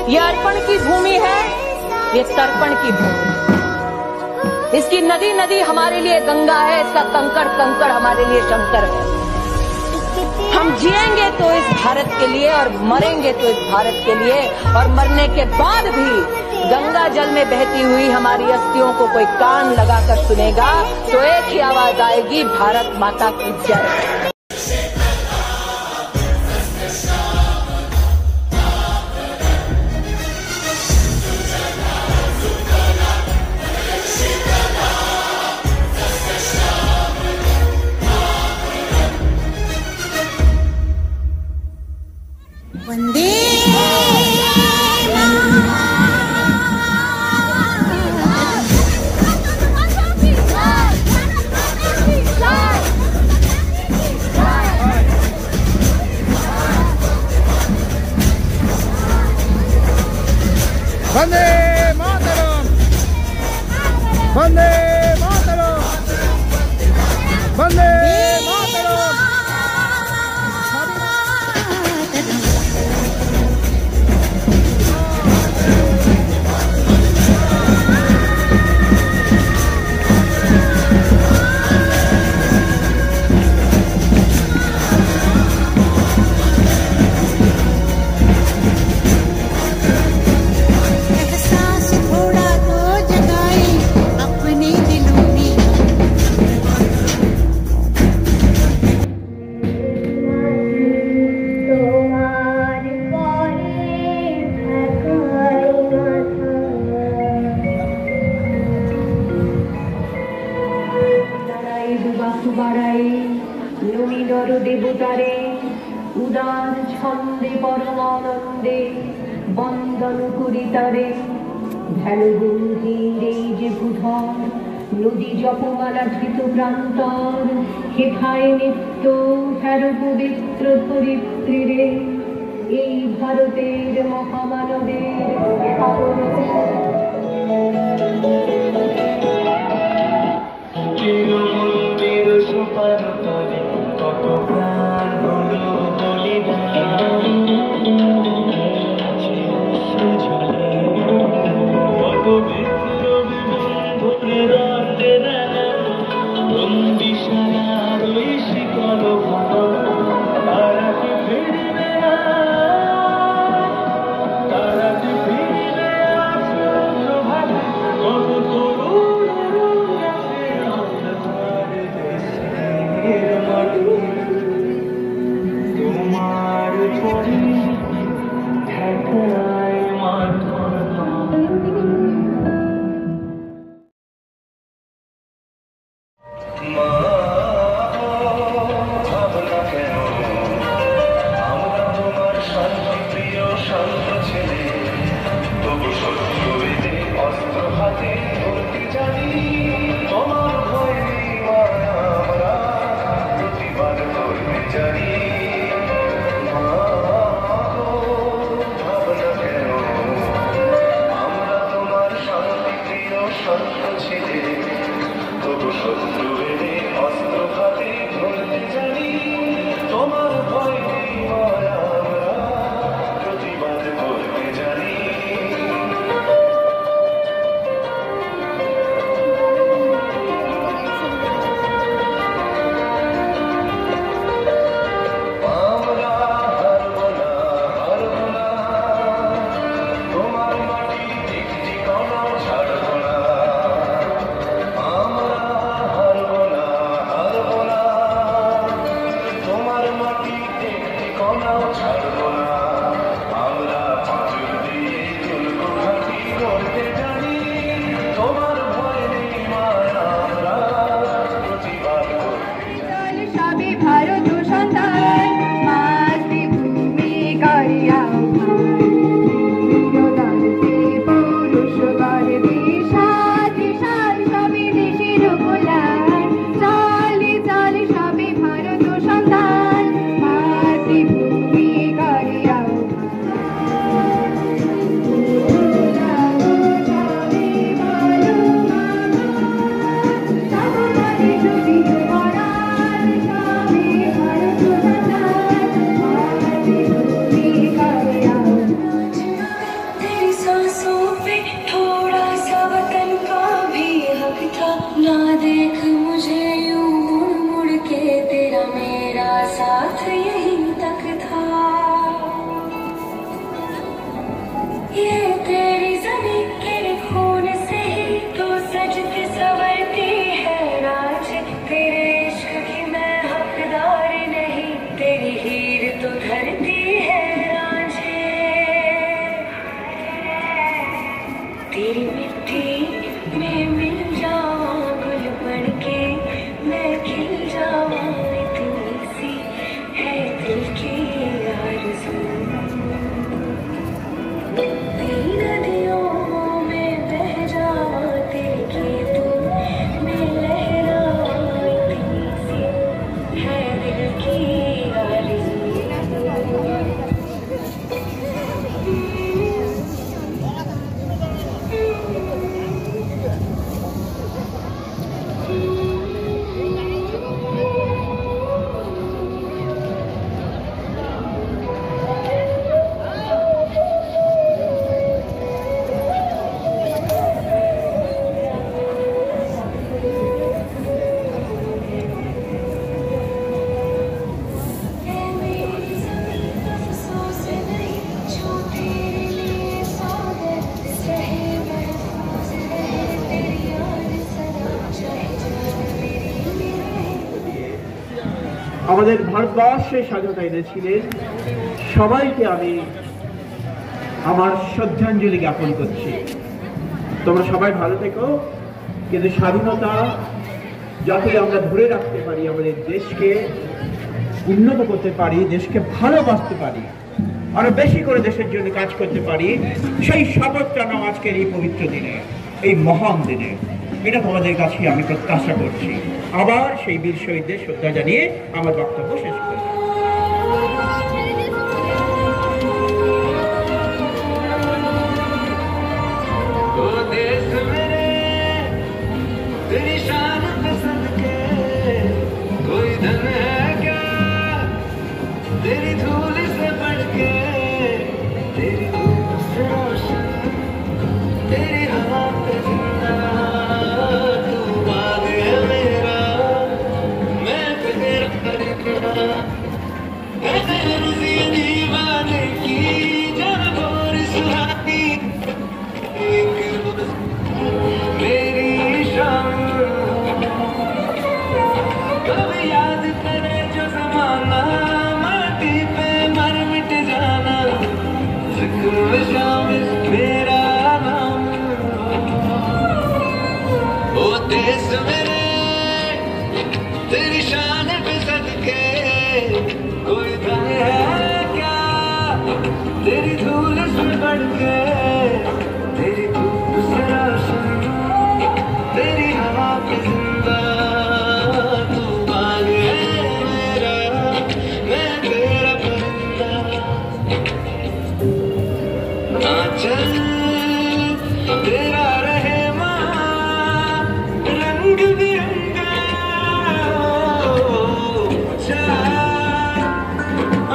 ये अर्पण की भूमि है, ये तर्पण की भूमि। इसकी नदी नदी हमारे लिए गंगा है, इसका कंकड़ कंकड़ हमारे लिए शंकर है। हम जिएंगे तो इस भारत के लिए और मरेंगे तो इस भारत के लिए, और मरने के बाद भी गंगा जल में बहती हुई हमारी अस्थियों को कोई कान लगाकर सुनेगा तो एक ही आवाज आएगी, भारत माता की जय। वंदे मातरम, वंदे मातरम, वंदे मातरम। দেবতারে উদার ছন্দে পরমানন্দে বন্দন করি তারে। ধ্যান গম্ভীর এই যে ভূধর নদী জপমালা ধৃত প্রান্তর, হেথায় নিত্য হের পবিত্র ধরিত্রীরে এই ভারতের মহামানবের আমাদের ভারতবর্ষে স্বাধীনতা এনেছিলেন, সবাইকে আমি আমার শ্রদ্ধাঞ্জলি জ্ঞাপন করছি। তোমরা সবাই ভালো থেকো। কিন্তু স্বাধীনতা যাতে আমরা ধরে রাখতে পারি, আমাদের দেশকে উন্নত করতে পারি, দেশকে ভালোবাসতে পারি, আরো বেশি করে দেশের জন্য কাজ করতে পারি, সেই শপথটা নাও আজকের এই পবিত্র দিনে, এই মহান দিনে। এটা তোমাদের কাছে আমি প্রত্যাশা করছি। আবার সেই বীর শহীদদের শ্রদ্ধা জানিয়ে আমার বক্তব্য শেষ করছি। तेरी शान पे सदके कोई धन है क्या, तेरी धूल से बढ़ के, तेरी धूप से रोशन, तेरी हवा पे जिंदा तू बाग है मेरा, मैं तेरा परिंदा। आंचल तेरा रहे माँ रंग बिरंगा,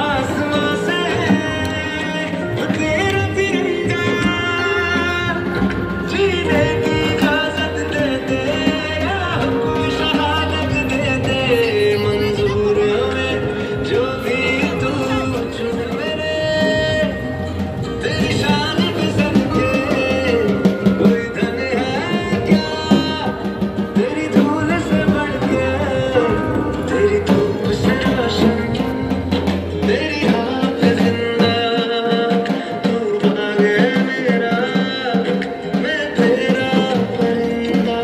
आसमां से तेरा तिरंगा, जीने की इजाजत दे दे या कोई शहादत दे दे, मंजूर हमें जो भी तू चुन मेरे, तेरी शान पे सदके कोई धन है क्या, तेरी धूल से बढ़ के, तेरी धूप से रोशन, तेरी हवा पे जिंदा तू बाग है मेरा, मैं तेरा परिंदा।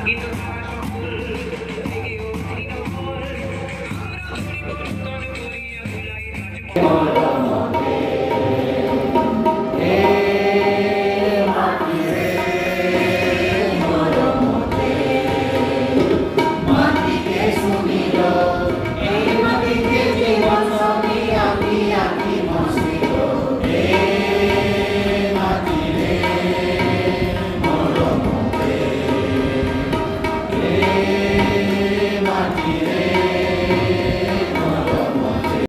You know,